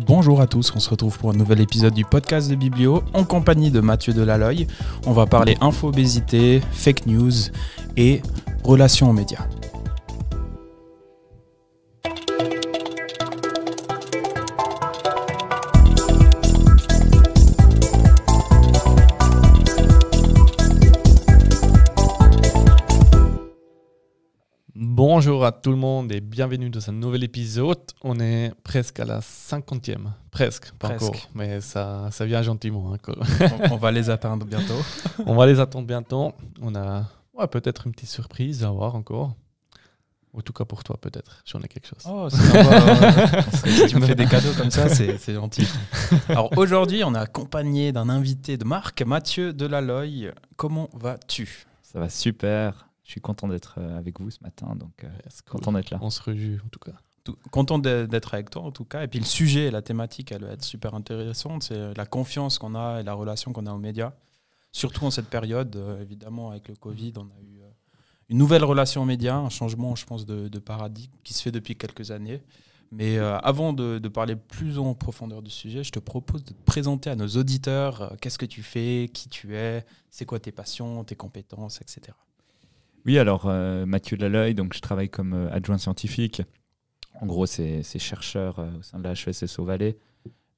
Bonjour à tous, on se retrouve pour un nouvel épisode du podcast de Biblio en compagnie de Mathieu Delaloy. On va parler infobésité, fake news et relations aux médias. Bonjour à tout le monde et bienvenue dans un nouvel épisode. On est presque à la 50e. Presque, pas encore, mais ça vient gentiment. On va les atteindre bientôt. On va les attendre bientôt. On a peut-être une petite surprise à voir encore. En tout cas pour toi, peut-être. J'en ai quelque chose. Oh, c'est sympa. Si tu me fais des cadeaux comme ça, c'est gentil. Alors aujourd'hui, on est accompagné d'un invité de marque, Mathieu Delaloy. Comment vas-tu ? Ça va super. Je suis content d'être avec vous ce matin, donc content d'être là. On se réjouit en tout cas. Content d'être avec toi en tout cas. Et puis le sujet, la thématique, elle va être super intéressante. C'est la confiance qu'on a et la relation qu'on a aux médias. Surtout en cette période, évidemment, avec le Covid, on a eu une nouvelle relation aux médias, un changement, je pense, de paradigme qui se fait depuis quelques années. Mais avant de parler plus en profondeur du sujet, je te propose de te présenter à nos auditeurs qu'est-ce que tu fais, qui tu es, c'est quoi tes passions, tes compétences, etc. Oui, alors Mathieu Delaloy, donc je travaille comme adjoint scientifique. En gros, c'est chercheur au sein de la HESSO Valais,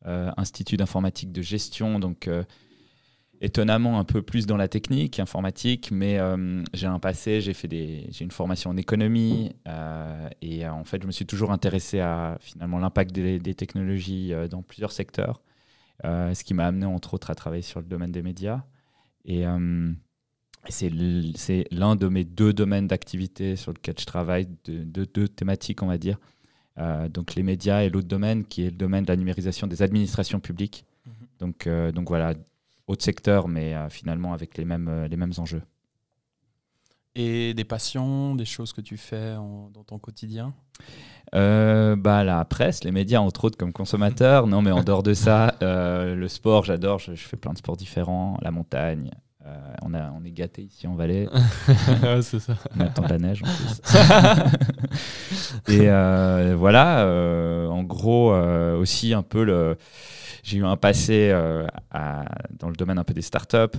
Institut d'informatique de gestion, donc étonnamment un peu plus dans la technique informatique, mais j'ai un passé, j'ai une formation en économie et en fait, je me suis toujours intéressé à finalement l'impact des technologies dans plusieurs secteurs, ce qui m'a amené entre autres à travailler sur le domaine des médias. Et c'est l'un de mes deux domaines d'activité sur lequel je travaille, deux thématiques, on va dire. Donc les médias et l'autre domaine qui est le domaine de la numérisation des administrations publiques. Donc voilà, autre secteur, mais finalement avec les mêmes enjeux. Et des passions, des choses que tu fais dans ton quotidien ? La presse, les médias entre autres comme consommateur. Non, mais en dehors de ça, le sport, j'adore. Je fais plein de sports différents, la montagne. On est gâtés ici en Valais. C'est ça. On attend de la neige en plus. Et voilà, en gros, aussi un peu j'ai eu un passé dans le domaine un peu des startups,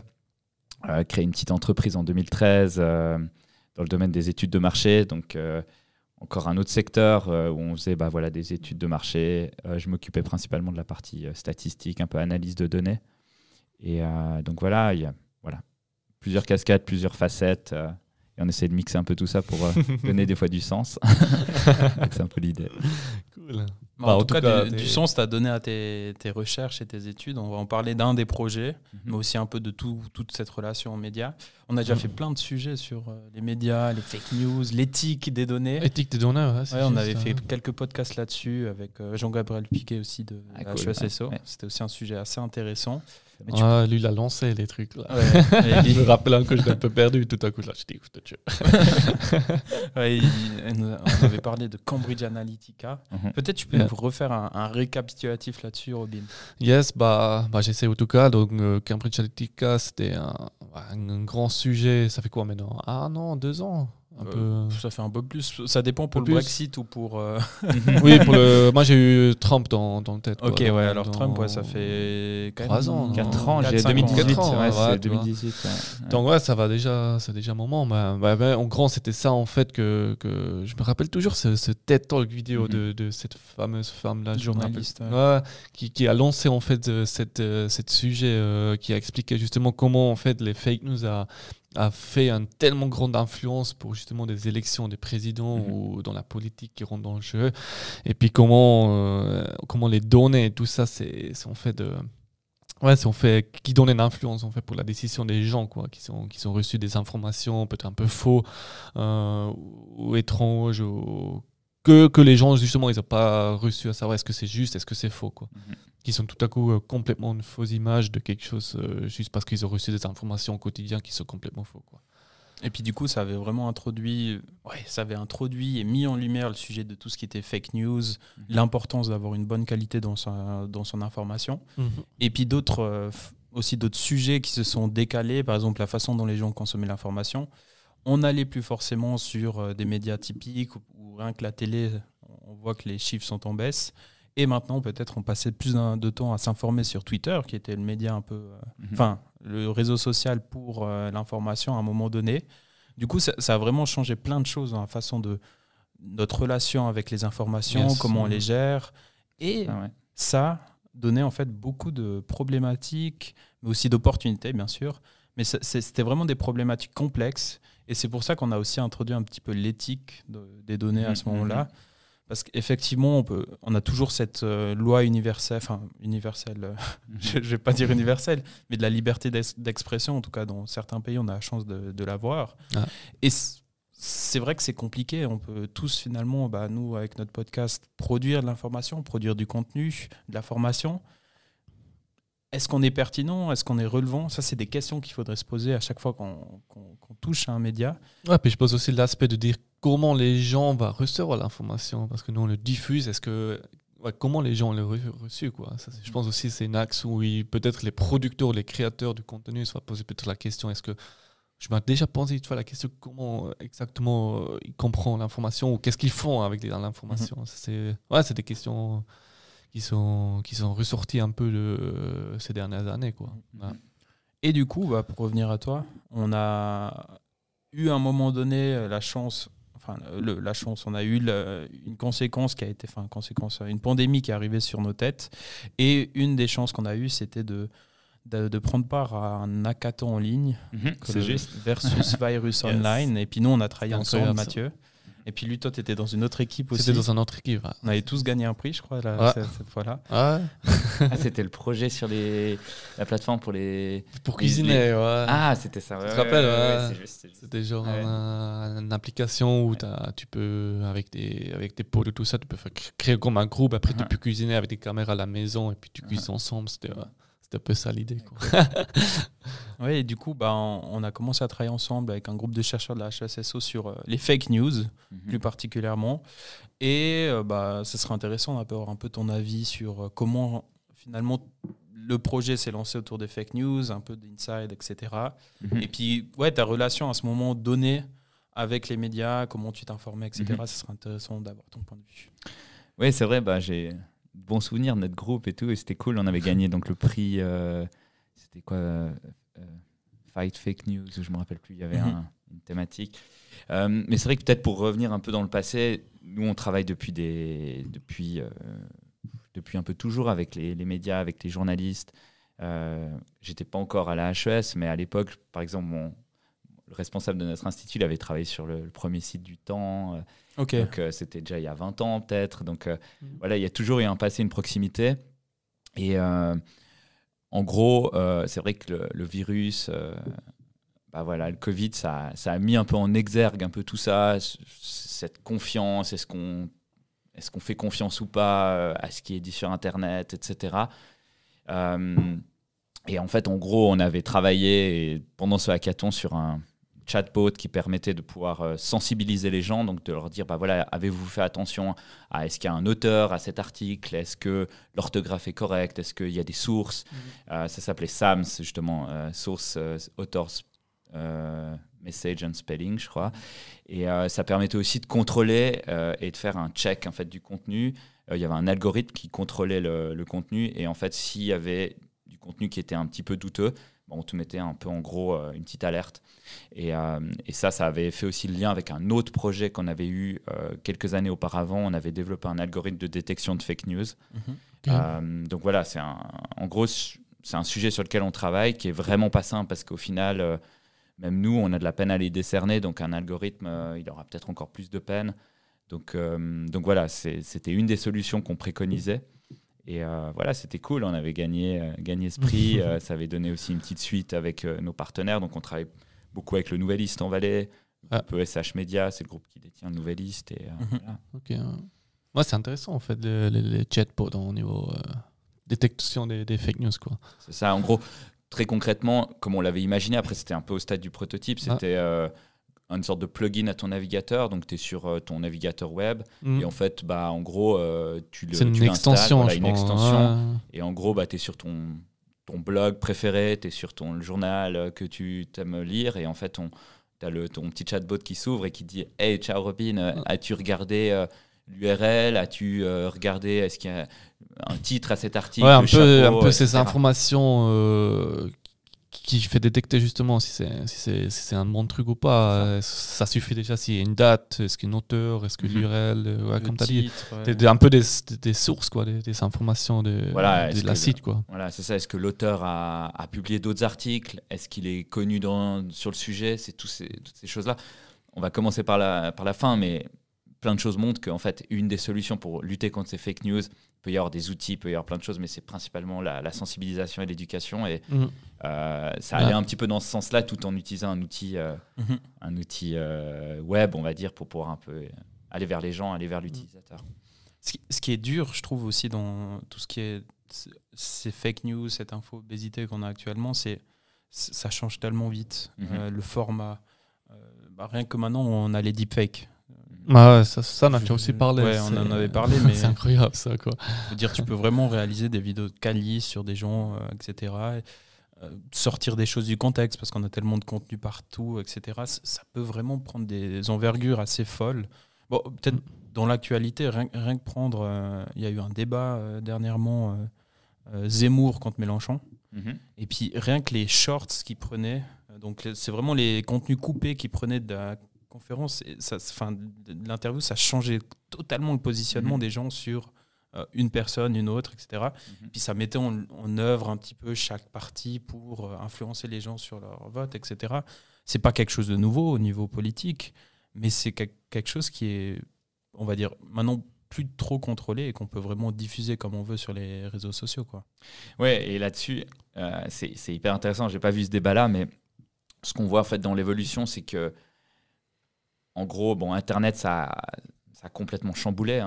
créé une petite entreprise en 2013 dans le domaine des études de marché. Donc, encore un autre secteur où on faisait des études de marché. Je m'occupais principalement de la partie statistique, un peu analyse de données. Et donc voilà, il y a plusieurs cascades, plusieurs facettes. Et on essaie de mixer un peu tout ça pour donner des fois du sens. C'est un peu l'idée. Cool. En tout cas, du sens, tu as donné à tes recherches et tes études. On va en parler d'un des projets, mais aussi un peu de toute cette relation aux médias. On a déjà fait plein de sujets sur les médias, les fake news, l'éthique des données. L'éthique des données, on avait fait quelques podcasts là-dessus avec Jean-Gabriel Piquet aussi de la HESSO. Ouais. C'était aussi un sujet assez intéressant. Lui, il a lancé les trucs. Là. Ouais. Je me rappelle que j'étais un peu perdu tout à coup. Là, je dis, on avait parlé de Cambridge Analytica. Peut-être tu peux nous refaire un récapitulatif là-dessus, Robin. Yes, j'essaie en tout cas. Donc, Cambridge Analytica, c'était un grand sujet. Ça fait quoi maintenant ? 1 an, 2 ans ? Ça fait un peu plus. Ça dépend pour le Brexit ou pour. Oui, moi j'ai eu Trump dans le tête. Ok, alors Trump, ça fait 3 ans. 4 ans, j'ai 2018. C'est 2018. Ouais. Donc c'est déjà un moment. En gros, c'était ça en fait que je me rappelle toujours ce TED Talk vidéo de cette fameuse femme-là, journaliste, qui a lancé en fait cette sujet, qui a expliqué justement comment en fait les fake news a fait une tellement grande influence pour justement des élections des présidents ou dans la politique qui rentre dans le jeu. Et puis comment les données et tout ça, c'est en fait qui donne une influence en fait pour la décision des gens, quoi, qui sont reçus des informations peut-être un peu faux ou étranges ou que les gens justement ils n'ont pas reçu à savoir est-ce que c'est juste, est-ce que c'est faux, quoi. Qui sont tout à coup complètement une fausse image de quelque chose juste parce qu'ils ont reçu des informations au quotidien qui sont complètement faux, quoi. Et puis du coup, ça avait vraiment introduit et mis en lumière le sujet de tout ce qui était fake news, l'importance d'avoir une bonne qualité dans son information. Et puis d'autres sujets qui se sont décalés, par exemple la façon dont les gens consommaient l'information. On n'allait plus forcément sur des médias typiques ou rien que la télé, on voit que les chiffres sont en baisse. Et maintenant, peut-être, on passait plus de temps à s'informer sur Twitter, qui était le média un peu... le réseau social pour l'information à un moment donné. Du coup, ça a vraiment changé plein de choses dans la façon de notre relation avec les informations, comment on les gère. Et ça donnait en fait beaucoup de problématiques, mais aussi d'opportunités, bien sûr. Mais c'était vraiment des problématiques complexes. Et c'est pour ça qu'on a aussi introduit un petit peu l'éthique des données à ce moment-là. Parce qu'effectivement, on a toujours cette loi universelle, je ne vais pas dire universelle, mais de la liberté d'expression, en tout cas dans certains pays, on a la chance de l'avoir. Ah. Et c'est vrai que c'est compliqué. On peut tous finalement, nous, avec notre podcast, produire de l'information, produire du contenu, de la formation. Est-ce qu'on est pertinent? Est-ce qu'on est relevant? Ça, c'est des questions qu'il faudrait se poser à chaque fois qu'on touche à un média. Ouais, puis je pose aussi l'aspect de dire comment les gens vont recevoir l'information, parce que nous, on le diffuse. Comment les gens l'ont reçu, quoi. Ça, je pense aussi que c'est un axe où peut-être les producteurs, les créateurs du contenu se vont poser peut-être la question, est-ce que je m'ai déjà posé une fois la question comment exactement ils comprennent l'information ou qu'est-ce qu'ils font avec l'information. C'est des questions qui sont ressorties un peu ces dernières années, quoi. Ouais. Et du coup, pour revenir à toi, on a eu à un moment donné la chance, on a eu une conséquence qui a été, une pandémie qui est arrivée sur nos têtes. Et une des chances qu'on a eues, c'était de prendre part à un hackathon en ligne, c'est juste. Versus Virus Online. Et puis nous, on a travaillé ensemble, Mathieu. Et puis lui, toi, tu étais dans une autre équipe aussi. C'était dans une autre équipe. On avait tous gagné un prix, je crois, cette fois-là. C'était le projet sur la plateforme pour cuisiner, ouais. Ah, c'était ça. Tu te rappelles, c'est juste. C'était genre une application où tu peux, avec tes pots et tout ça, tu peux créer comme un groupe. Après, tu peux cuisiner avec des caméras à la maison et puis tu cuisines ensemble. C'était un peu ça l'idée, quoi. Oui, et du coup, on a commencé à travailler ensemble avec un groupe de chercheurs de la HESSO sur les fake news, plus particulièrement. Et ce serait intéressant d'avoir un peu ton avis sur comment, finalement, le projet s'est lancé autour des fake news, un peu d'inside, etc. Et puis, ta relation à ce moment donné avec les médias, comment tu t'informais, etc. Ça serait intéressant d'avoir ton point de vue. Oui, c'est vrai, j'ai bon souvenir de notre groupe et tout, et c'était cool. On avait gagné donc le prix, c'était quoi, Fight Fake News, je me rappelle plus, il y avait une thématique. Mais c'est vrai que peut-être pour revenir un peu dans le passé, nous on travaille depuis un peu toujours avec les médias, avec les journalistes. J'étais pas encore à la HES, mais à l'époque, par exemple, le responsable de notre institut, il avait travaillé sur le premier site du Temps. Okay. Donc c'était déjà il y a 20 ans peut-être. Donc il y a toujours eu un passé, une proximité. Et en gros, c'est vrai que le virus, le Covid, ça a mis un peu en exergue un peu tout ça, cette confiance, est-ce qu'on fait confiance ou pas à ce qui est dit sur Internet, etc. Et en fait, en gros, on avait travaillé pendant ce hackathon sur un chatbot qui permettait de pouvoir sensibiliser les gens, donc de leur dire, avez-vous fait attention à est-ce qu'il y a un auteur à cet article, est-ce que l'orthographe est correcte, est-ce qu'il y a des sources. Ça s'appelait SAMS, justement, Source, Authors, Message and Spelling, je crois. Et ça permettait aussi de contrôler et de faire un check en fait, du contenu. Il y avait un algorithme qui contrôlait le contenu, et en fait, s'il y avait du contenu qui était un petit peu douteux, on te mettait un peu en gros une petite alerte. Et ça avait fait aussi le lien avec un autre projet qu'on avait eu quelques années auparavant. On avait développé un algorithme de détection de fake news. Donc voilà, en gros, c'est un sujet sur lequel on travaille qui est vraiment pas simple parce qu'au final, même nous, on a de la peine à les décerner. Donc un algorithme, il aura peut-être encore plus de peine. Donc voilà, c'était une des solutions qu'on préconisait. Et c'était cool, on avait gagné ce prix. Ça avait donné aussi une petite suite avec nos partenaires. Donc on travaille beaucoup avec le Nouvelliste en Valais, un peu SH Media, c'est le groupe qui détient le Nouvelliste. Et, voilà. Okay. Ouais, c'est intéressant en fait, les chatbots au niveau détection des fake news, quoi. C'est ça, en gros, très concrètement, comme on l'avait imaginé, après c'était un peu au stade du prototype, c'était une sorte de plugin à ton navigateur, donc tu es sur ton navigateur web, et en fait, en gros, c'est une extension, une extension, et en gros, tu es sur ton blog préféré, tu es sur ton journal que tu aimes lire, et en fait, tu as ton petit chatbot qui s'ouvre et qui dit « Hey, ciao Robin, as-tu regardé l'URL, as-tu regardé, est-ce qu'il y a un titre à cet article, Ouais, un chapeau, peu ces etc. informations qui fait détecter justement si c'est un bon truc ou pas. Ça suffit déjà s'il y a une date, est-ce qu'il y a un auteur, est-ce que l'URL, ouais, comme tu as dit. Un peu des sources, quoi, des informations de la site. Quoi. Voilà, c'est ça. Est-ce que l'auteur a publié d'autres articles? Est-ce qu'il est connu sur le sujet? C'est toutes ces choses-là. On va commencer par la fin, mais plein de choses montrent qu'en fait, une des solutions pour lutter contre ces fake news, il peut y avoir des outils, il peut y avoir plein de choses, mais c'est principalement la sensibilisation et l'éducation. Et ça allait un petit peu dans ce sens-là, tout en utilisant un outil web, on va dire, pour pouvoir un peu aller vers les gens, aller vers l'utilisateur. Ce qui est dur, je trouve aussi dans tout ce qui est ces fake news, cette info-obésité qu'on a actuellement, ça change tellement vite. Le format, rien que maintenant, on a les deepfakes. Ça on a aussi parlé. Ouais, on en avait parlé, mais c'est incroyable ça, quoi. Je veux dire, tu peux vraiment réaliser des vidéos de quali sur des gens, etc. Sortir des choses du contexte parce qu'on a tellement de contenu partout, etc. Ça peut vraiment prendre des envergures assez folles. Bon, peut-être dans l'actualité, rien que prendre, il y a eu un débat dernièrement, Zemmour contre Mélenchon. Et puis rien que les shorts qu'ils prenaient, donc c'est vraiment les contenus coupés qu'ils prenaient de la conférence, de l'interview, ça changeait totalement le positionnement des gens sur une personne, une autre, etc. Puis ça mettait en œuvre un petit peu chaque parti pour influencer les gens sur leur vote, etc. C'est pas quelque chose de nouveau au niveau politique, mais c'est quelque chose qui est, on va dire, maintenant plus trop contrôlé et qu'on peut vraiment diffuser comme on veut sur les réseaux sociaux, quoi. Ouais, et là-dessus, c'est hyper intéressant. J'ai pas vu ce débat-là, mais ce qu'on voit en fait dans l'évolution, c'est que en gros, Internet, ça a complètement chamboulé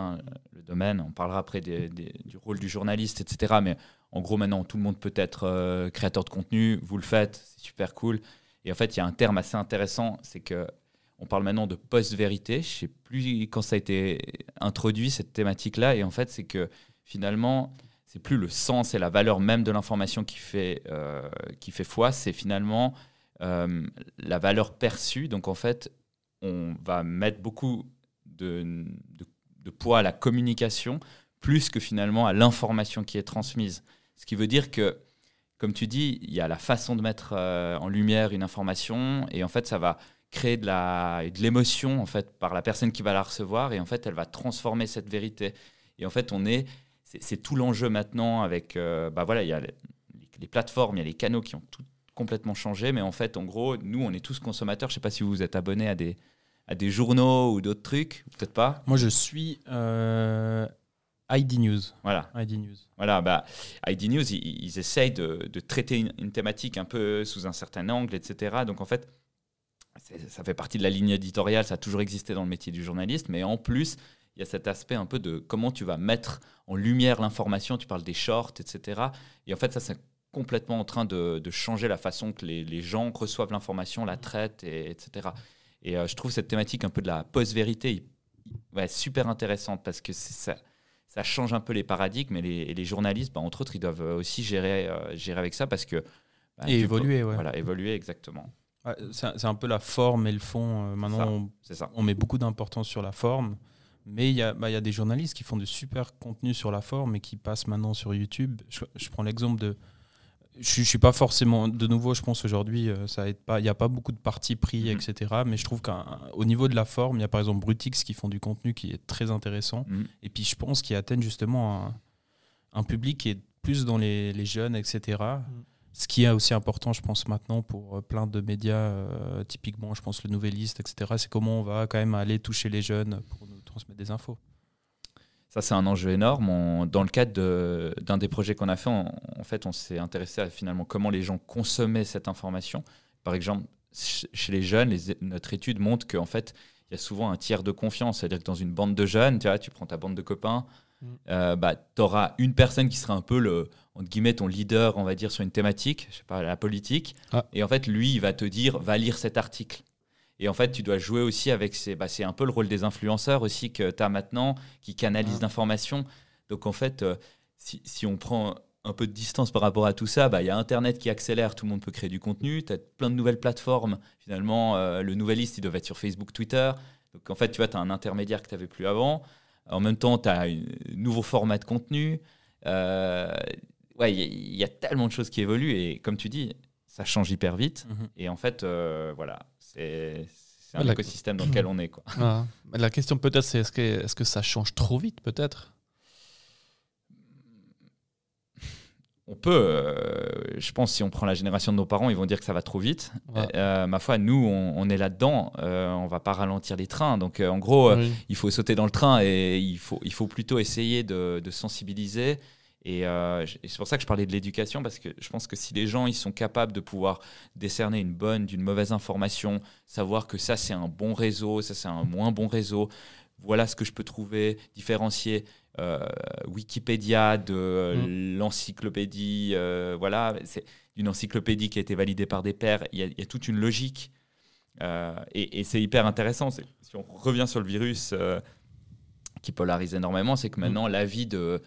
le domaine. On parlera après du rôle du journaliste, etc. Mais en gros, maintenant, tout le monde peut être créateur de contenu. Vous le faites, c'est super cool. Et en fait, il y a un terme assez intéressant, c'est qu'on parle maintenant de post-vérité. Je ne sais plus quand ça a été introduit, cette thématique-là. Et en fait, c'est que finalement, c'est plus le sens et la valeur même de l'information qui fait foi. C'est finalement la valeur perçue. Donc, en fait, on va mettre beaucoup de poids à la communication plus que finalement à l'information qui est transmise. Ce qui veut dire que, comme tu dis, il y a la façon de mettre en lumière une information et en fait, ça va créer de l'émotion en fait, par la personne qui va la recevoir et en fait, elle va transformer cette vérité. Et en fait, c'est tout l'enjeu maintenant avec... il y a les plateformes, il y a les canaux qui ont tout complètement changé, mais en fait, en gros, nous, on est tous consommateurs. Je ne sais pas si vous êtes abonnés à des journaux ou d'autres trucs, peut-être pas. Moi, je suis ID News. Voilà. ID News. Voilà, ID News, ils essayent de traiter une thématique un peu sous un certain angle, etc. Donc, en fait, ça fait partie de la ligne éditoriale, ça a toujours existé dans le métier du journaliste, mais en plus, il y a cet aspect un peu de comment tu vas mettre en lumière l'information. Tu parles des shorts, etc. Et en fait, ça, c'est complètement en train de changer la façon que les gens reçoivent l'information, la traitent, etc. Et je trouve cette thématique un peu de la post-vérité super intéressante parce que ça change un peu les paradigmes et les journalistes, entre autres, ils doivent aussi gérer avec ça parce que... et évoluer, ouais. Voilà, évoluer, exactement. Ouais, c'est un peu la forme et le fond. Maintenant, on met beaucoup d'importance sur la forme, mais il y a des journalistes qui font de super contenus sur la forme et qui passent maintenant sur YouTube. Je prends l'exemple de... Je suis pas forcément... De nouveau, je pense aujourd'hui, ça aide pas. Il n'y a pas beaucoup de partis pris, etc. Mais je trouve qu'au niveau de la forme, il y a par exemple Brutix qui font du contenu qui est très intéressant. Et puis je pense qu'ils atteignent justement un public qui est plus dans les jeunes, etc. Ce qui est aussi important, je pense, maintenant pour plein de médias, typiquement, je pense, le Nouvelliste, etc. C'est comment on va quand même aller toucher les jeunes pour nous transmettre des infos. Ça, c'est un enjeu énorme. Dans le cadre d'un des projets qu'on a fait, en fait, on s'est intéressé à finalement comment les gens consommaient cette information. Par exemple, chez les jeunes, notre étude montre qu'en fait, il y a souvent un tiers de confiance. C'est-à-dire que dans une bande de jeunes, tu prends ta bande de copains, tu auras une personne qui sera un peu entre guillemets, ton leader, on va dire, sur une thématique, je sais pas, la politique. Et en fait, lui, il va te dire, va lire cet article. Et en fait, tu dois jouer aussi avec c'est un peu le rôle des influenceurs aussi que tu as maintenant, qui canalisent l'information. Donc en fait, si on prend un peu de distance par rapport à tout ça, y a Internet qui accélère, tout le monde peut créer du contenu, tu as plein de nouvelles plateformes. Finalement, le Nouvelliste, il doit être sur Facebook, Twitter. Donc en fait, tu vois, tu as un intermédiaire que tu n'avais plus avant. En même temps, tu as un nouveau format de contenu. Ouais, il y a tellement de choses qui évoluent et comme tu dis, ça change hyper vite. Et en fait, voilà, c'est un écosystème dans lequel on est, quoi. Ah. La question peut-être, c'est est-ce que ça change trop vite, peut-être? On peut, je pense, si on prend la génération de nos parents, ils vont dire que ça va trop vite. Ouais. Ma foi, nous, on est là-dedans. On va pas ralentir les trains. Donc, en gros, il faut sauter dans le train et il faut plutôt essayer de sensibiliser. Et c'est pour ça que je parlais de l'éducation, parce que je pense que si les gens ils sont capables de pouvoir décerner une bonne d'une mauvaise information, savoir que ça, c'est un bon réseau, ça, c'est un moins bon réseau, voilà ce que je peux trouver, différencier Wikipédia de l'encyclopédie, voilà, c'est une encyclopédie qui a été validée par des pairs, il y a toute une logique et c'est hyper intéressant. Si on revient sur le virus qui polarise énormément, c'est que maintenant l'avis de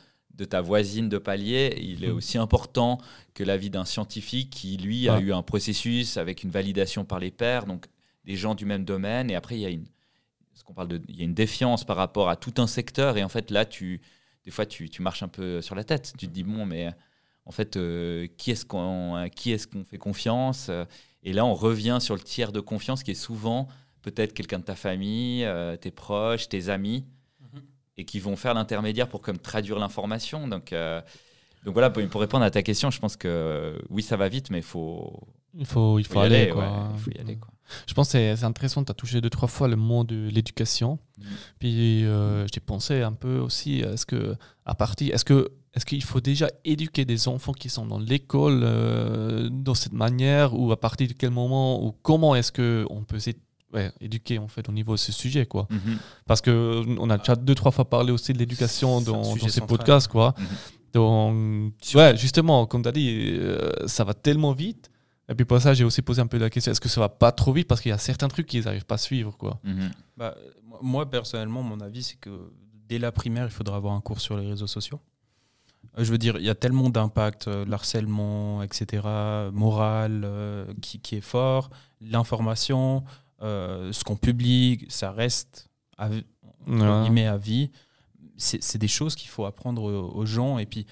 ta voisine de palier, il est aussi important que l'avis d'un scientifique qui, lui, a eu un processus avec une validation par les pairs, donc des gens du même domaine, et après il y a il y a une défiance par rapport à tout un secteur, et en fait là, des fois tu marches un peu sur la tête, tu te dis bon, mais en fait, qui est-ce qu'on fait confiance? Et là, on revient sur le tiers de confiance qui est souvent peut-être quelqu'un de ta famille, tes proches, tes amis, et qui vont faire l'intermédiaire pour comme traduire l'information. Donc voilà, pour répondre à ta question, je pense que oui, ça va vite, mais il faut y aller, quoi. Ouais, il faut y aller, quoi. Je pense que c'est intéressant, tu as touché 2-3 fois le mot de l'éducation. Puis j'ai pensé un peu aussi, est-ce qu'il faut déjà éduquer des enfants qui sont dans l'école dans cette manière, ou à partir de quel moment, ou comment est-ce qu'on peut éduquer en fait au niveau de ce sujet, quoi. Parce qu'on a déjà 2-3 fois parlé aussi de l'éducation dans ces podcasts, quoi. Donc, justement, comme tu as dit, ça va tellement vite. Et puis pour ça, j'ai aussi posé un peu la question, est-ce que ça va pas trop vite? Parce qu'il y a certains trucs qu'ils n'arrivent pas à suivre, quoi. Moi, personnellement, mon avis, c'est que dès la primaire, il faudra avoir un cours sur les réseaux sociaux. Je veux dire, il y a tellement d'impact, l'harcèlement, etc., moral, qui est fort, l'information, ce qu'on publie, ça reste à vie. C'est des choses qu'il faut apprendre aux gens. Et puis,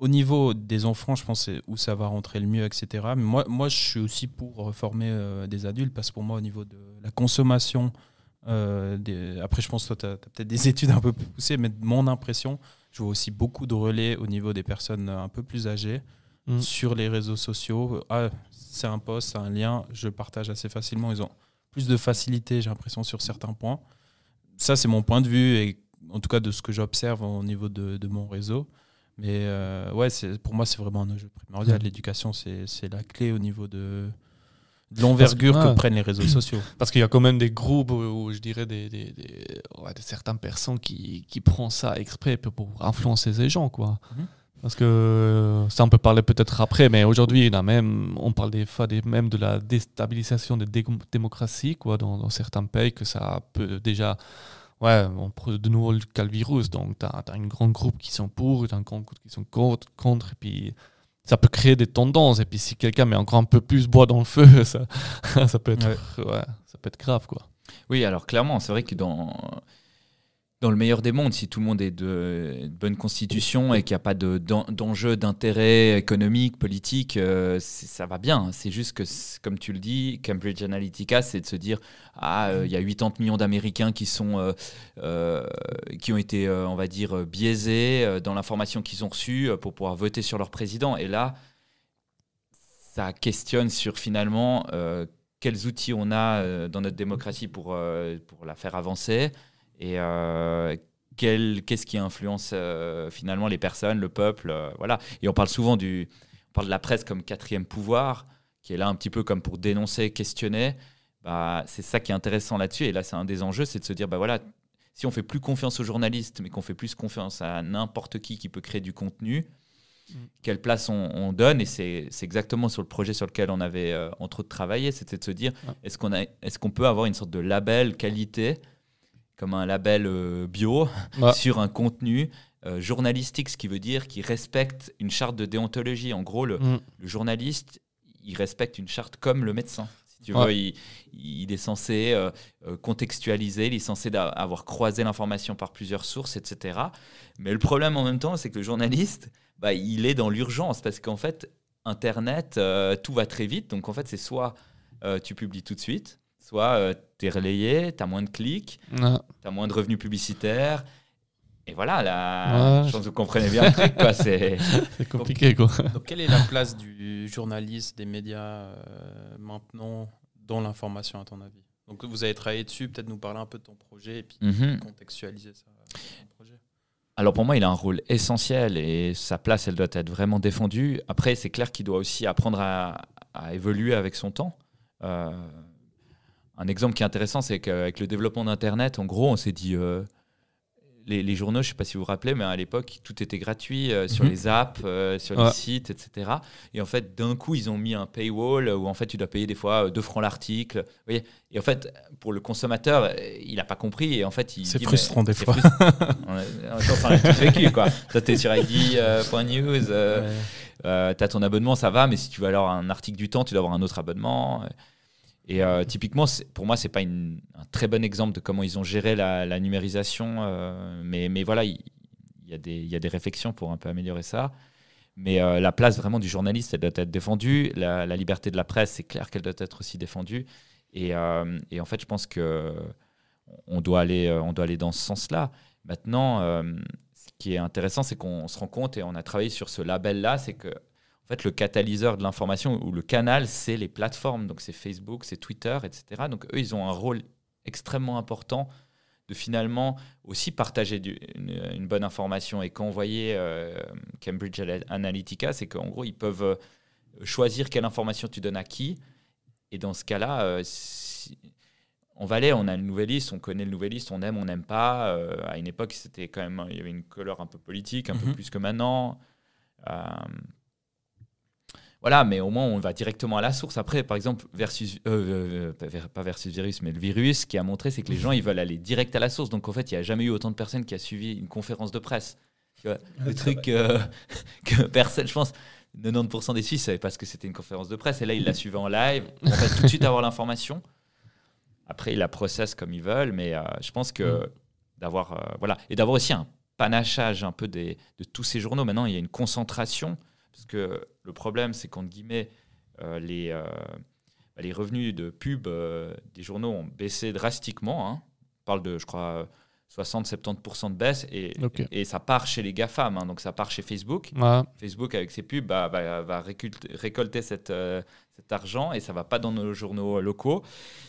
au niveau des enfants, je pense où ça va rentrer le mieux, etc. Mais moi, je suis aussi pour former des adultes, parce que pour moi, au niveau de la consommation, après, je pense que toi, tu as peut-être des études un peu plus poussées, mais de mon impression, je vois aussi beaucoup de relais au niveau des personnes un peu plus âgées sur les réseaux sociaux. C'est un post, c'est un lien, je partage assez facilement. Ils ont plus de facilité, j'ai l'impression, sur certains points. Ça, c'est mon point de vue, et en tout cas de ce que j'observe au niveau de mon réseau. Mais pour moi, c'est vraiment un enjeu primordial. L'éducation, c'est la clé au niveau de l'envergure que prennent les réseaux sociaux. Parce qu'il y a quand même des groupes où je dirais des certaines personnes qui prennent ça exprès pour influencer les gens, quoi. Parce que ça, on peut parler peut-être après, mais aujourd'hui, on parle des fois même de la déstabilisation des démocraties, quoi, dans certains pays, que ça peut déjà... on prend de nouveau le cas le virus, donc tu as un grand groupe qui sont pour, tu as un grand groupe qui sont contre, et puis ça peut créer des tendances, et puis si quelqu'un met encore un peu plus bois dans le feu, ça peut être, ça peut être grave, quoi. Oui, alors clairement, c'est vrai que dans le meilleur des mondes, si tout le monde est de bonne constitution et qu'il n'y a pas d'enjeu d'intérêt économique, politique, ça va bien. C'est juste que, comme tu le dis, Cambridge Analytica, c'est de se dire il y a 80 millions d'Américains qui ont été, on va dire, biaisés dans l'information qu'ils ont reçue pour pouvoir voter sur leur président. Et là, ça questionne sur finalement quels outils on a dans notre démocratie pour la faire avancer. Et qu'est-ce qui influence finalement les personnes, le peuple, voilà. Et on parle souvent de la presse comme quatrième pouvoir, qui est là un petit peu comme pour dénoncer, questionner. C'est ça qui est intéressant là-dessus. Et là, c'est un des enjeux, c'est de se dire, voilà, si on fait plus confiance aux journalistes, mais qu'on fait plus confiance à n'importe qui peut créer du contenu, quelle place on donne. Et c'est exactement sur le projet sur lequel on avait entre autres travaillé, c'était de se dire, est-ce qu'on peut avoir une sorte de label qualité, comme un label bio, sur un contenu journalistique, ce qui veut dire qu'il respecte une charte de déontologie. En gros, le journaliste, il respecte une charte comme le médecin. Si tu veux, il est censé contextualiser, il est censé avoir croisé l'information par plusieurs sources, etc. Mais le problème en même temps, c'est que le journaliste, il est dans l'urgence parce qu'en fait, Internet, tout va très vite. Donc en fait, c'est soit tu publies tout de suite, soit tu es relayé, tu as moins de clics, tu as moins de revenus publicitaires. Et voilà, je pense que vous comprenez bien le truc, quoi. C'est compliqué, quoi. Donc, quelle est la place du journaliste, des médias maintenant dans l'information, à ton avis? Donc, vous avez travaillé dessus, peut-être nous parler un peu de ton projet et puis contextualiser ça. Ton projet. Alors, pour moi, il a un rôle essentiel et sa place, elle doit être vraiment défendue. Après, c'est clair qu'il doit aussi apprendre à évoluer avec son temps. Un exemple qui est intéressant, c'est qu'avec le développement d'Internet, en gros, on s'est dit... Les journaux, je ne sais pas si vous vous rappelez, mais à l'époque, tout était gratuit sur les apps, sur les sites, etc. Et en fait, d'un coup, ils ont mis un paywall où en fait, tu dois payer des fois 2 francs l'article. Vous voyez, et en fait, pour le consommateur, il n'a pas compris. Et en fait, c'est frustrant des fois. On a tous vécu, quoi. Toi, tu es sur ID.news, tu as ton abonnement, ça va, mais si tu veux avoir un article du Temps, tu dois avoir un autre abonnement. Et typiquement, pour moi, ce n'est pas un très bon exemple de comment ils ont géré la numérisation. Mais voilà, il y a des réflexions pour un peu améliorer ça. Mais la place vraiment du journaliste, elle doit être défendue. La liberté de la presse, c'est clair qu'elle doit être aussi défendue. Et en fait, je pense qu'on doit aller dans ce sens-là. Maintenant, ce qui est intéressant, c'est qu'on se rend compte, et on a travaillé sur ce label-là, c'est que en fait, le catalyseur de l'information ou le canal, c'est les plateformes. Donc, c'est Facebook, c'est Twitter, etc. Donc, eux, ils ont un rôle extrêmement important de finalement aussi partager une bonne information. Et quand on voyait Cambridge Analytica, c'est qu'en gros, ils peuvent choisir quelle information tu donnes à qui. Et dans ce cas-là, en Valais, on a une nouvelliste, on connaît le nouvelliste, on aime, on n'aime pas. À une époque, c'était quand même, il y avait une couleur un peu politique, un peu plus que maintenant. Voilà, mais au moins, on va directement à la source. Après, par exemple, pas Versus Virus, mais le virus, ce qui a montré, c'est que les gens, ils veulent aller direct à la source. Donc, en fait, il n'y a jamais eu autant de personnes qui a suivi une conférence de presse. Tu vois, le truc que personne, je pense, 90% des Suisses ne savaient pas ce que c'était une conférence de presse. Et là, ils la suivaient en live. On va tout de suite avoir l'information. Après, ils la processent comme ils veulent. Mais je pense que d'avoir et d'avoir aussi un panachage un peu de tous ces journaux. Maintenant, il y a une concentration. Parce que le problème, c'est qu'entre guillemets, les revenus de pub des journaux ont baissé drastiquement. On parle de, je crois, 60-70% de baisse. Et ça part chez les GAFAM, donc ça part chez Facebook. Ouais. Facebook, avec ses pubs, va récolter cet argent et ça ne va pas dans nos journaux locaux.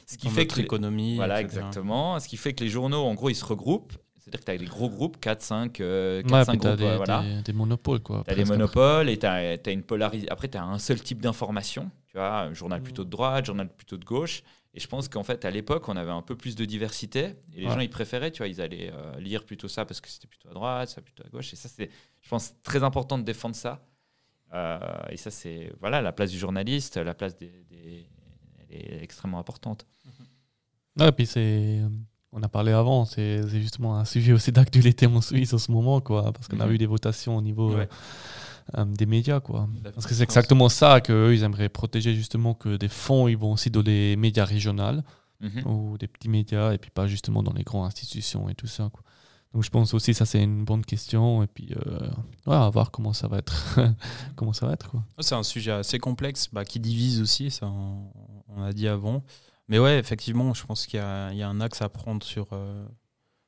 Ce qui fait que l'économie. Voilà, exactement. Ce qui fait que les journaux, en gros, ils se regroupent. C'est-à-dire que tu as des gros groupes, 4-5 groupes. Des monopoles, quoi. Tu as des monopoles et tu as une polarisation. Après, tu as un seul type d'information. Tu vois, un journal plutôt de droite, un journal plutôt de gauche. Et je pense qu'en fait, à l'époque, on avait un peu plus de diversité. Et les gens, ils préféraient, tu vois, ils allaient lire plutôt ça parce que c'était plutôt à droite, ça plutôt à gauche. Et ça, c'est, je pense, très important de défendre ça. Et ça, c'est, la place du journaliste, la place elle est extrêmement importante. Ouais, et puis c'est... On a parlé avant, c'est justement un sujet aussi d'actualité en Suisse en ce moment, quoi, parce qu'on a eu des votations au niveau des médias, quoi. Parce que c'est exactement ça qu'eux, ils aimeraient protéger, justement, que des fonds, ils vont aussi dans les médias régionaux ou des petits médias, et puis pas justement dans les grandes institutions et tout ça, quoi. Donc je pense aussi ça c'est une bonne question, et puis à voir comment ça va être. Quoi. C'est un sujet assez complexe qui divise aussi, ça on a dit avant. Mais ouais, effectivement, je pense qu'il y a un axe à prendre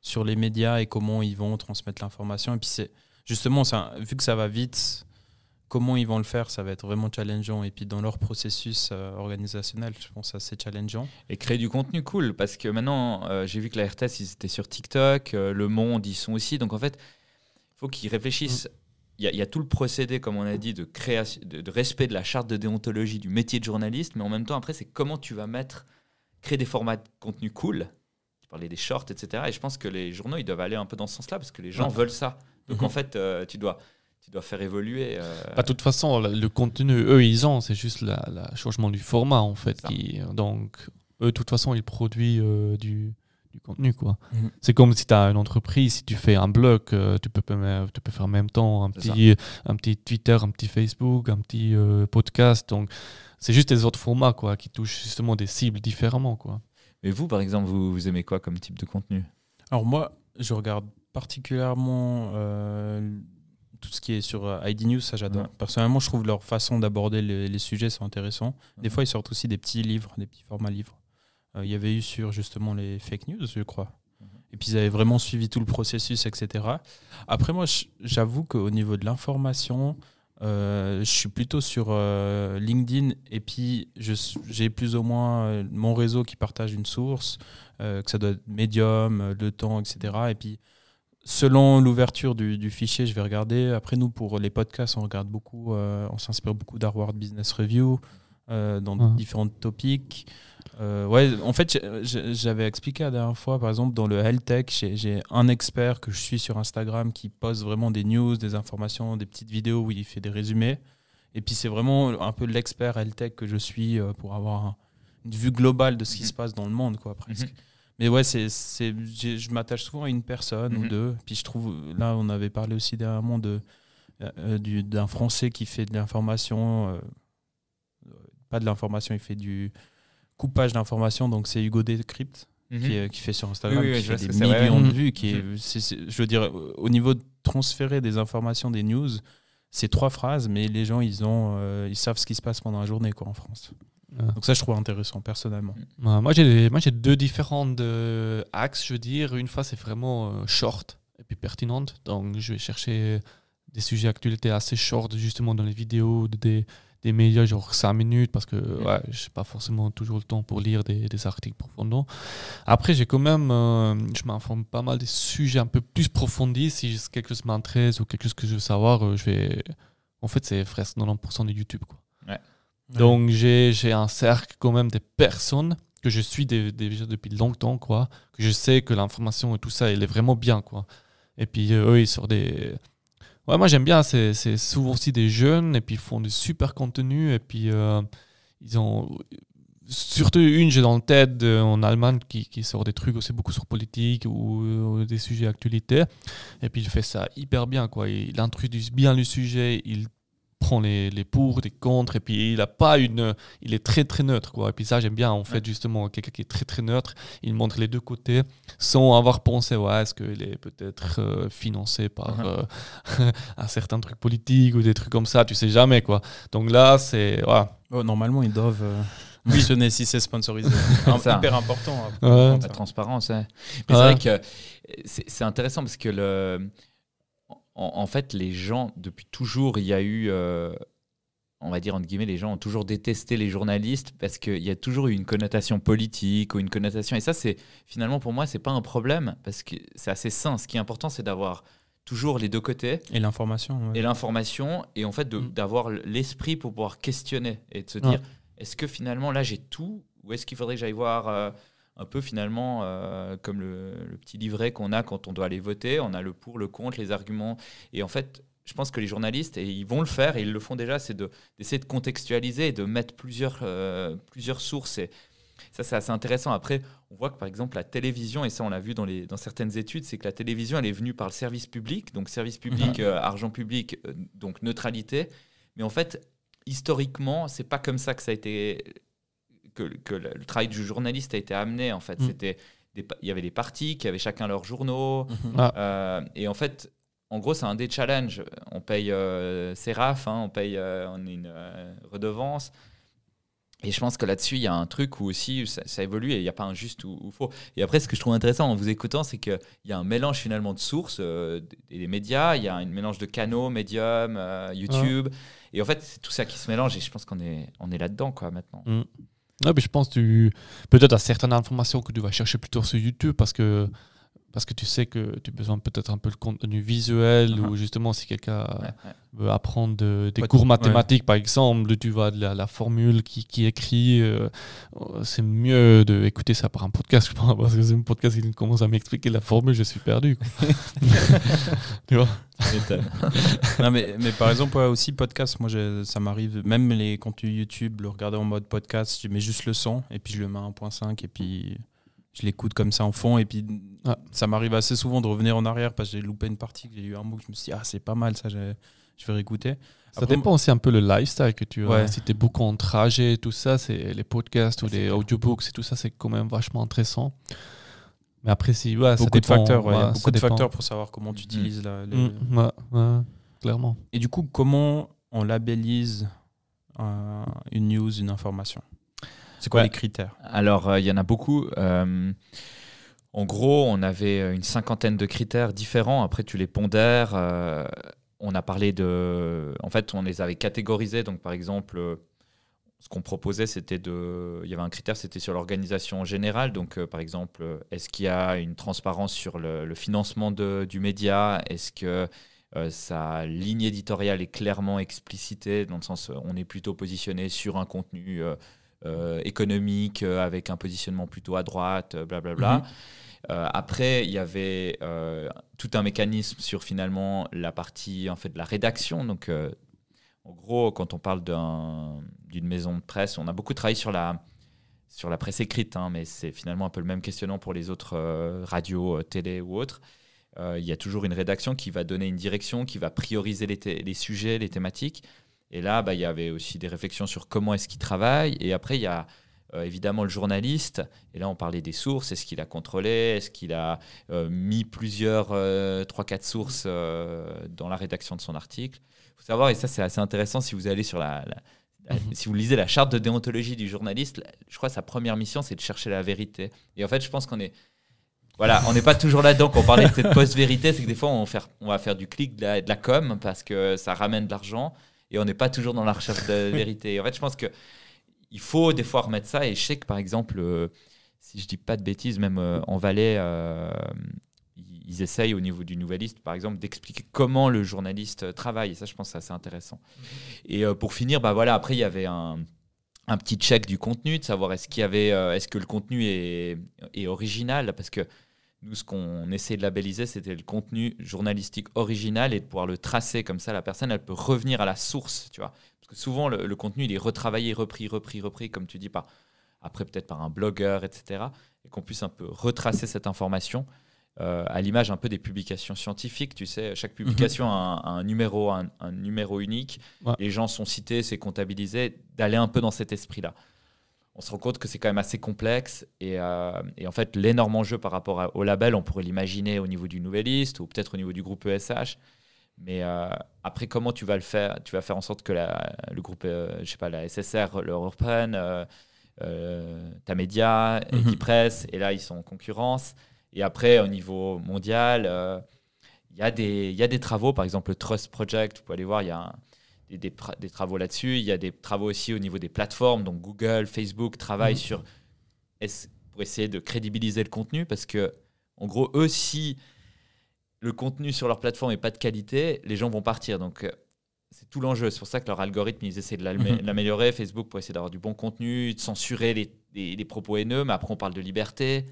sur les médias et comment ils vont transmettre l'information. Et puis c'est justement, vu que ça va vite, comment ils vont le faire, ça va être vraiment challengeant. Et puis dans leur processus organisationnel, je pense que c'est assez challengeant. Et créer du contenu cool, parce que maintenant, j'ai vu que la RTS, ils étaient sur TikTok, Le Monde, ils sont aussi. Donc en fait, il faut qu'ils réfléchissent. Il y a tout le procédé, comme on a dit, de création, de respect de la charte de déontologie du métier de journaliste, mais en même temps, après, c'est comment tu vas créer des formats de contenu cool. Tu parlais des shorts, etc. Et je pense que les journaux, ils doivent aller un peu dans ce sens-là parce que les gens veulent ça. Donc en fait, tu dois faire évoluer. De toute façon, le contenu, eux, ils ont, c'est juste le changement du format, en fait. Donc, eux, de toute façon, ils produisent du contenu, quoi. C'est comme si tu as une entreprise, si tu fais un blog, tu peux faire en même temps un petit Twitter, un petit Facebook, un petit podcast. Donc, c'est juste des autres formats quoi, qui touchent justement des cibles différemment. Quoi. Et vous, par exemple, vous aimez quoi comme type de contenu? Alors moi, je regarde particulièrement tout ce qui est sur ID News, ça j'adore. Personnellement, je trouve leur façon d'aborder les sujets sont intéressants. Des fois, ils sortent aussi des petits livres, des petits formats livres. Il y avait eu sur justement les fake news, je crois. Et puis ils avaient vraiment suivi tout le processus, etc. Après, moi, j'avoue qu'au niveau de l'information, je suis plutôt sur LinkedIn et puis j'ai plus ou moins mon réseau qui partage une source, que ça doit être Medium, Le Temps, etc. Et puis, selon l'ouverture du fichier, je vais regarder. Après, nous, pour les podcasts, on regarde beaucoup, on s'inspire beaucoup d'Harvard Business Review dans différents topics. En fait, j'avais expliqué la dernière fois, par exemple, dans le health tech, j'ai un expert que je suis sur Instagram qui poste vraiment des news, des informations, des petites vidéos où il fait des résumés. Et puis, c'est vraiment un peu l'expert health tech que je suis pour avoir une vue globale de ce qui se passe dans le monde, quoi, presque. Mais ouais, je m'attache souvent à une personne ou deux. Puis je trouve, là, on avait parlé aussi dernièrement d'un Français qui fait de l'information, pas de l'information, il fait du coupage d'informations. Donc c'est Hugo Decrypt qui fait sur Instagram, qui fait des millions de vues. Je veux dire, au niveau de transférer des informations, des news, c'est 3 phrases, mais les gens, ils savent ce qui se passe pendant la journée, quoi, en France. Donc ça, je trouve intéressant, personnellement. Moi, j'ai 2 différents axes, je veux dire. Une fois, c'est vraiment short et puis pertinente. Donc, je vais chercher des sujets d'actualité assez short, justement, dans les vidéos des médias, genre 5 minutes, parce que je n'ai pas forcément toujours le temps pour lire des articles profondants. Après, j'ai quand même, je m'informe pas mal des sujets un peu plus approfondis. Si quelque chose m'intéresse ou quelque chose que je veux savoir, je vais... En fait, c'est presque 90% de YouTube, quoi. Ouais. Donc j'ai un cercle quand même des personnes que je suis déjà depuis longtemps, quoi, que je sais que l'information et tout ça, elle est vraiment bien, quoi. Et puis eux, ils sortent des... Ouais, moi j'aime bien, c'est souvent aussi des jeunes, et puis ils font du super contenu, et puis ils ont... Surtout une, j'ai dans le tête en Allemagne qui sort des trucs aussi beaucoup sur politique ou des sujets d'actualité, et puis il fait ça hyper bien, quoi. Il introduit bien le sujet, il prend les pour, les contre, et puis il est très très neutre, quoi. Et puis ça, j'aime bien, en fait, justement, quelqu'un qui est très très neutre, il montre les deux côtés sans avoir pensé, est-ce qu'il est peut-être financé par un certain truc politique ou des trucs comme ça, tu sais jamais, quoi. Donc là, c'est... normalement, ils doivent mentionner si c'est sponsorisé. C'est hyper important. La transparence, Mais c'est vrai que c'est intéressant parce que en fait, les gens, depuis toujours, il y a eu, on va dire entre guillemets, les gens ont toujours détesté les journalistes parce qu'il y a toujours eu une connotation politique ou une connotation. Et ça, finalement, pour moi, c'est pas un problème parce que c'est assez sain. Ce qui est important, c'est d'avoir toujours les deux côtés. Et l'information. Ouais. Et l'information, et en fait, d'avoir l'esprit pour pouvoir questionner et de se dire, est-ce que finalement, là, j'ai tout, ou est-ce qu'il faudrait que j'aille voir... un peu finalement comme le petit livret qu'on a quand on doit aller voter, on a le pour, le contre, les arguments. Et en fait, je pense que les journalistes, et ils vont le faire, et ils le font déjà, c'est d'essayer de contextualiser et de mettre plusieurs sources. Et ça, c'est assez intéressant. Après, on voit que par exemple, la télévision, et ça on l'a vu dans certaines études, c'est que la télévision, elle est venue par le service public. Donc service public, argent public, donc neutralité. Mais en fait, historiquement, c'est pas comme ça que ça a été... Que le travail du journaliste a été amené, en fait. Il y avait des partis qui avaient chacun leurs journaux. Et en fait, en gros, c'est un des challenges. On paye CERAF, on a une redevance. Et je pense que là-dessus, il y a un truc où aussi ça évolue et il n'y a pas un juste ou faux. Et après, ce que je trouve intéressant en vous écoutant, c'est qu'il y a un mélange finalement de sources, des médias, il y a un mélange de canaux, Medium, YouTube. Et en fait, c'est tout ça qui se mélange et je pense qu'on est là-dedans, quoi, maintenant. Mais je pense peut-être à certaines informations que tu vas chercher plutôt sur YouTube parce que tu sais que tu as besoin peut-être un peu de contenu visuel ou justement si quelqu'un veut apprendre des cours mathématiques par exemple, tu vois de la formule qui écrit, c'est mieux d'écouter ça par un podcast, je pense, parce que c'est un podcast qui commence à m'expliquer la formule, je suis perdu, quoi. Tu vois. Non, mais par exemple, aussi podcast, moi ça m'arrive, même les contenus YouTube, le regarder en mode podcast, je mets juste le son et puis je le mets à 1.5 et puis je l'écoute comme ça en fond et puis ça m'arrive assez souvent de revenir en arrière parce que j'ai loupé une partie, que j'ai eu un mot que je me suis dit c'est pas mal ça, je vais réécouter. Ça Après, dépend aussi un peu le lifestyle que tu as. Ouais. Si tu es beaucoup en trajet, tout ça, c'est les podcasts ou c'est les clair. audiobooks et tout ça, c'est quand même vachement intéressant. Mais après, si, ouais, ça beaucoup de dépend. facteurs, ouais, il y a Ouais, beaucoup ça de dépend. facteurs pour savoir comment tu utilises Ouais, clairement. Et du coup, comment on labellise une news, une information? C'est quoi Ouais. les critères? Alors, il y en a beaucoup. En gros, on avait une 50aine de critères différents. Après, tu les pondères. On a parlé de... En fait, on les avait catégorisés. Donc, par exemple, ce qu'on proposait, c'était de... Il y avait un critère, c'était sur l'organisation en général. Donc, par exemple, est-ce qu'il y a une transparence sur le financement du média? Est-ce que sa ligne éditoriale est clairement explicitée? Dans le sens, on est plutôt positionné sur un contenu économique, avec un positionnement plutôt à droite, blablabla. Après, il y avait tout un mécanisme sur finalement la partie en fait, de la rédaction. Donc, en gros, quand on parle d'une maison de presse, on a beaucoup travaillé sur la presse écrite, hein, mais c'est finalement un peu le même questionnement pour les autres radios, télé ou autres. Il y a toujours une rédaction qui va donner une direction, qui va prioriser les sujets, les thématiques. Et là, il y avait aussi des réflexions sur comment est-ce qu'il travaille. Et après, il y a évidemment le journaliste. Et là, on parlait des sources. Est-ce qu'il a contrôlé? Est-ce qu'il a mis plusieurs 3-4 sources dans la rédaction de son article? Il faut savoir, et ça c'est assez intéressant, si vous allez sur si vous lisez la charte de déontologie du journaliste, je crois que sa première mission, c'est de chercher la vérité. Et en fait, je pense qu'on est... Voilà, on n'est pas toujours là-dedans. Quand on parlait de cette post-vérité, c'est que des fois, on va faire du clic, de la com, parce que ça ramène de l'argent. Et on n'est pas toujours dans la recherche de vérité. Et en fait, je pense qu'il faut des fois remettre ça. Et je sais que, par exemple, si je ne dis pas de bêtises, même en Valais, ils essayent au niveau du Nouvelliste, par exemple, d'expliquer comment le journaliste travaille. Et ça, je pense que c'est assez intéressant. Et pour finir, voilà, après, il y avait un petit check du contenu, de savoir est-ce que le contenu est original. Parce que nous, ce qu'on essayait de labelliser, c'était le contenu journalistique original et de pouvoir le tracer comme ça. La personne, elle peut revenir à la source, tu vois. Parce que souvent, le contenu, il est retravaillé, repris, comme tu dis, après peut-être par un blogueur, etc. Et qu'on puisse un peu retracer cette information à l'image un peu des publications scientifiques. Tu sais, chaque publication a un numéro unique. Ouais. Les gens sont cités, c'est comptabilisé. D'aller un peu dans cet esprit-là. On se rend compte que c'est quand même assez complexe et en fait l'énorme enjeu par rapport au label, on pourrait l'imaginer au niveau du Nouvelliste ou peut-être au niveau du groupe ESH, mais après comment tu vas le faire? Tu vas faire en sorte que le groupe, je sais pas, la SSR le reprenne, Tamedia, Equipresse, et là ils sont en concurrence. Et après au niveau mondial, il y a des travaux, par exemple le Trust Project, vous pouvez aller voir, il y a des travaux là-dessus. Il y a des travaux aussi au niveau des plateformes. Donc Google, Facebook travaillent pour essayer de crédibiliser le contenu parce que, en gros, eux, si le contenu sur leur plateforme n'est pas de qualité, les gens vont partir. Donc, c'est tout l'enjeu. C'est pour ça que leur algorithme, ils essaient de l'améliorer. Facebook pour essayer d'avoir du bon contenu, de censurer les propos haineux. Mais après, on parle de liberté.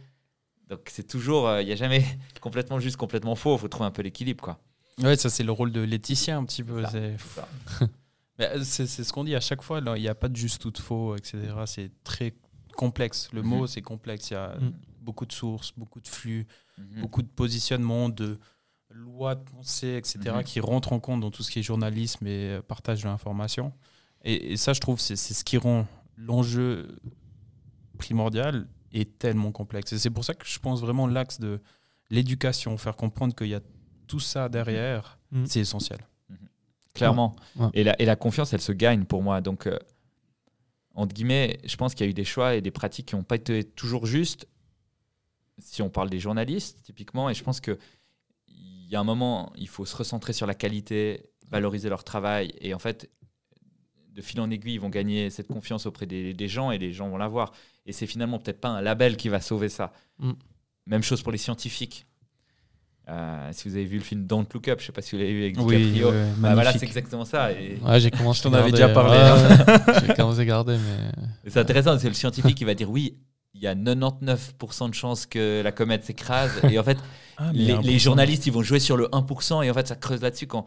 Donc, c'est toujours... Il n'y a jamais complètement juste, complètement faux. Il faut trouver un peu l'équilibre, quoi. Ouais, ça c'est le rôle de Laetitia un petit peu. C'est ce qu'on dit à chaque fois. Il n'y a pas de juste ou de faux, etc. C'est très complexe. Le mot, c'est complexe. Il y a beaucoup de sources, beaucoup de flux, beaucoup de positionnements, de lois de pensée, etc. qui rentrent en compte dans tout ce qui est journalisme et partage de l'information. Et ça, je trouve, c'est ce qui rend l'enjeu primordial et tellement complexe. Et c'est pour ça que je pense vraiment l'axe de l'éducation, faire comprendre qu'il y a tout ça derrière, c'est essentiel. Clairement. Ouais. Et la confiance, elle se gagne pour moi. Donc, entre guillemets, je pense qu'il y a eu des choix et des pratiques qui n'ont pas été toujours justes. Si on parle des journalistes, typiquement, et je pense qu'il y a un moment, il faut se recentrer sur la qualité, valoriser leur travail. Et en fait, de fil en aiguille, ils vont gagner cette confiance auprès des gens et les gens vont l'avoir. Et c'est finalement peut-être pas un label qui va sauver ça. Même chose pour les scientifiques. Si vous avez vu le film Don't Look Up, je ne sais pas si vous l'avez vu avec DiCaprio, voilà, c'est exactement ça. Et... Ouais, j'ai commencé. Je t'en avais déjà parlé. J'ai commencé à regarder, mais c'est intéressant. C'est le scientifique qui va dire oui, il y a 99% de chances que la comète s'écrase. Et en fait, les journalistes, ils vont jouer sur le 1%. Et en fait, ça creuse là-dessus quand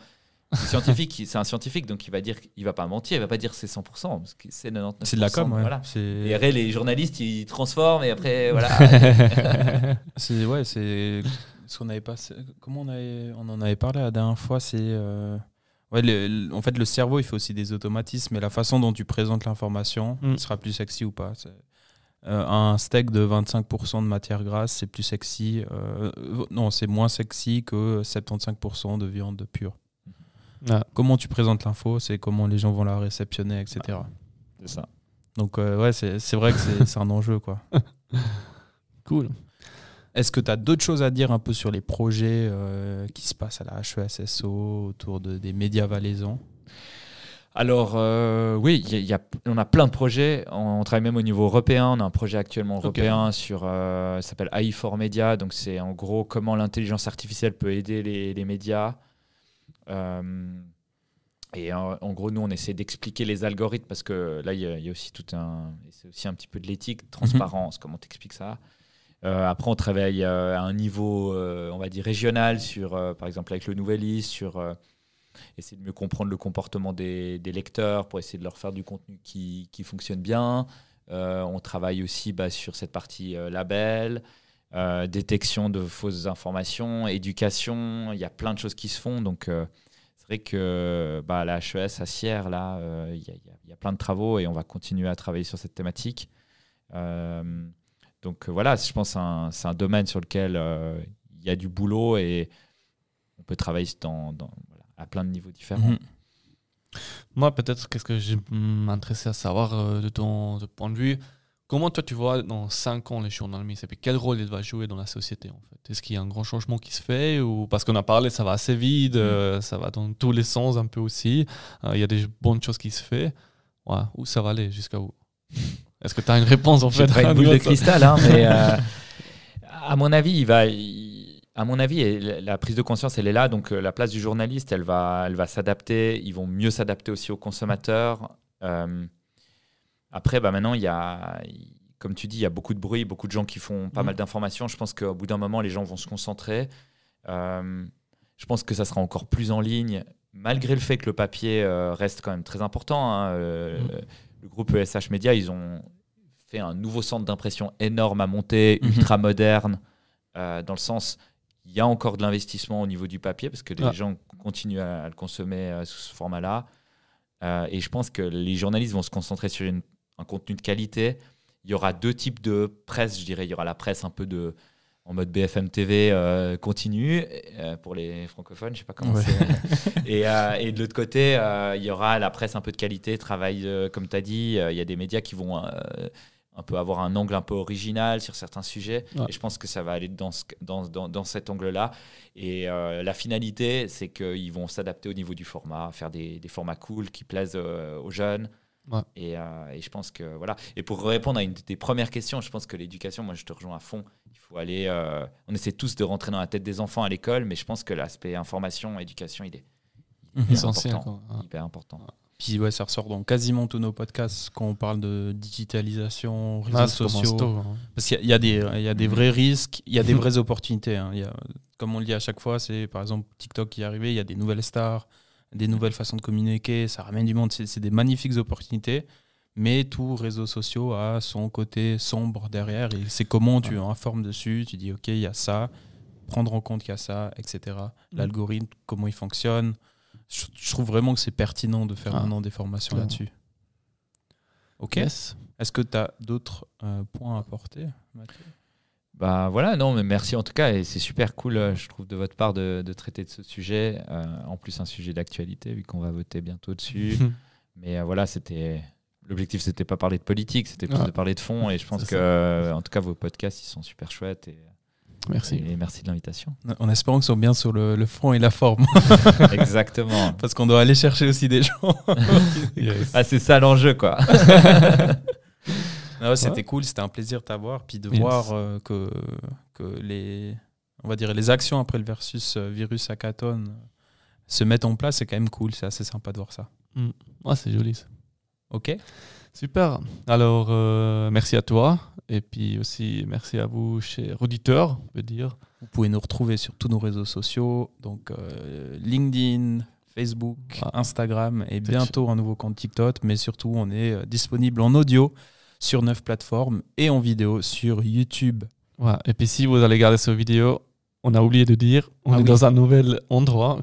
le scientifique, c'est un scientifique, donc il va dire, il va pas mentir, il va pas dire c'est 100%, parce que c'est 99%. C'est de la com, ouais. Voilà. Et après, les journalistes, ils transforment et après, voilà. c'est ce qu'on avait pas. Comment on en avait parlé la dernière fois, c'est Ouais, en fait, le cerveau, il fait aussi des automatismes, mais la façon dont tu présentes l'information sera plus sexy ou pas. Un steak de 25% de matière grasse, c'est plus sexy. Non, c'est moins sexy que 75% de viande pure. Comment tu présentes l'info, c'est comment les gens vont la réceptionner, etc. C'est ça. Donc, c'est vrai que c'est un enjeu, quoi. Cool. Est-ce que tu as d'autres choses à dire un peu sur les projets qui se passent à la HESSO autour des médias valaisans? Alors, oui, on a plein de projets. On travaille même au niveau européen. On a un projet actuellement européen ça s'appelle AI for Media. Donc, c'est en gros comment l'intelligence artificielle peut aider les médias. Et en gros, nous, on essaie d'expliquer les algorithmes parce que là, il y a aussi c'est aussi un petit peu de l'éthique, transparence, comment tu expliques ça. Après, on travaille à un niveau, on va dire, régional, par exemple avec le Nouvelliste, sur essayer de mieux comprendre le comportement des lecteurs pour essayer de leur faire du contenu qui fonctionne bien. On travaille aussi sur cette partie label, détection de fausses informations, éducation. Il y a plein de choses qui se font. Donc, c'est vrai que la HES à Sierre, là, il y a plein de travaux et on va continuer à travailler sur cette thématique. Donc voilà, je pense que c'est un domaine sur lequel il y a du boulot et on peut travailler à plein de niveaux différents. Moi, peut-être, qu'est-ce que je m'intéressais à savoir de ton point de vue, comment toi tu vois dans 5 ans les journalistes et puis quel rôle il va jouer dans la société en fait? Est-ce qu'il y a un grand changement qui se fait ou parce qu'on a parlé, ça va assez vite, ça va dans tous les sens un peu aussi, il y a des bonnes choses qui se font. Ouais, où ça va aller, jusqu'à où? Est-ce que tu as une réponse en fait? J'ai pas une boule de cristal, hein, mais à mon avis, la prise de conscience, elle est là. Donc, la place du journaliste, elle va s'adapter. Ils vont mieux s'adapter aussi aux consommateurs. Après, maintenant, comme tu dis, il y a beaucoup de bruit, beaucoup de gens qui font pas mal d'informations. Je pense qu'au bout d'un moment, les gens vont se concentrer. Je pense que ça sera encore plus en ligne, malgré le fait que le papier reste quand même très important. Hein. Le groupe ESH Media, ils ont fait un nouveau centre d'impression énorme à monter, ultra moderne, dans le sens, il y a encore de l'investissement au niveau du papier parce que les gens continuent à le consommer sous ce format-là. Et je pense que les journalistes vont se concentrer sur un contenu de qualité. Il y aura 2 types de presse, je dirais. Il y aura la presse un peu en mode BFM TV continue pour les francophones, je ne sais pas comment c'est. Et de l'autre côté, il y aura la presse un peu de qualité, travail, comme tu as dit. Il y a des médias qui vont un peu avoir un angle un peu original sur certains sujets. Et je pense que ça va aller dans cet angle-là. Et la finalité, c'est qu'ils vont s'adapter au niveau du format, faire des formats cool qui plaisent aux jeunes. Et je pense que voilà. Et pour répondre à une des premières questions, je pense que l'éducation, moi je te rejoins à fond. Il faut aller. On essaie tous de rentrer dans la tête des enfants à l'école, mais je pense que l'aspect information, éducation, il est essentiel, hyper important. Puis ça ressort dans quasiment tous nos podcasts quand on parle de digitalisation, réseaux sociaux. Parce qu'il y a des vrais risques, il y a des vraies opportunités. Hein. Comme on le dit à chaque fois, c'est par exemple TikTok qui est arrivé, il y a des nouvelles stars, des nouvelles façons de communiquer, ça ramène du monde, c'est des magnifiques opportunités, mais tout réseau social a son côté sombre derrière, et c'est comment tu informes dessus, tu dis ok, il y a ça, prendre en compte qu'il y a ça, etc. L'algorithme, comment il fonctionne, je trouve vraiment que c'est pertinent de faire maintenant des formations là-dessus. Ok. Yes. Est-ce que tu as d'autres points à apporter, Mathieu? Voilà, non, mais merci en tout cas, et c'est super cool, je trouve, de votre part de traiter de ce sujet. En plus, un sujet d'actualité, vu qu'on va voter bientôt dessus. Mais voilà, l'objectif, c'était pas parler de politique, c'était plus de parler de fond. Et je pense que, en tout cas, vos podcasts, ils sont super chouettes. Merci. Et merci de l'invitation. En espérant qu'ils sont bien sur le fond et la forme. Exactement. Parce qu'on doit aller chercher aussi des gens. C'est ça l'enjeu, quoi. Non, c'était cool, c'était un plaisir de t'avoir, puis de voir que les actions après le virus hackathon se mettent en place, c'est quand même cool, c'est assez sympa de voir ça. C'est joli ça. Ok. Super. Alors, merci à toi, et puis aussi merci à vous, chers auditeurs, on peut dire. Vous pouvez nous retrouver sur tous nos réseaux sociaux, donc LinkedIn, Facebook, Instagram, et bientôt un nouveau compte TikTok, mais surtout on est disponible en audio sur 9 plateformes et en vidéo sur YouTube. Et puis si vous allez garder cette vidéo, on a oublié de dire, on est oui. dans un nouvel endroit.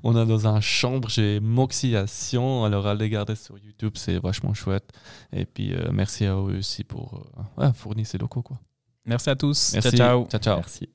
On est dans une chambre chez Moxie à Sion. Alors, allez regarder sur YouTube, c'est vachement chouette. Et puis, merci à eux aussi pour fournir ces locaux, quoi. Merci à tous. Merci. Ciao, ciao. Ciao, ciao. Merci.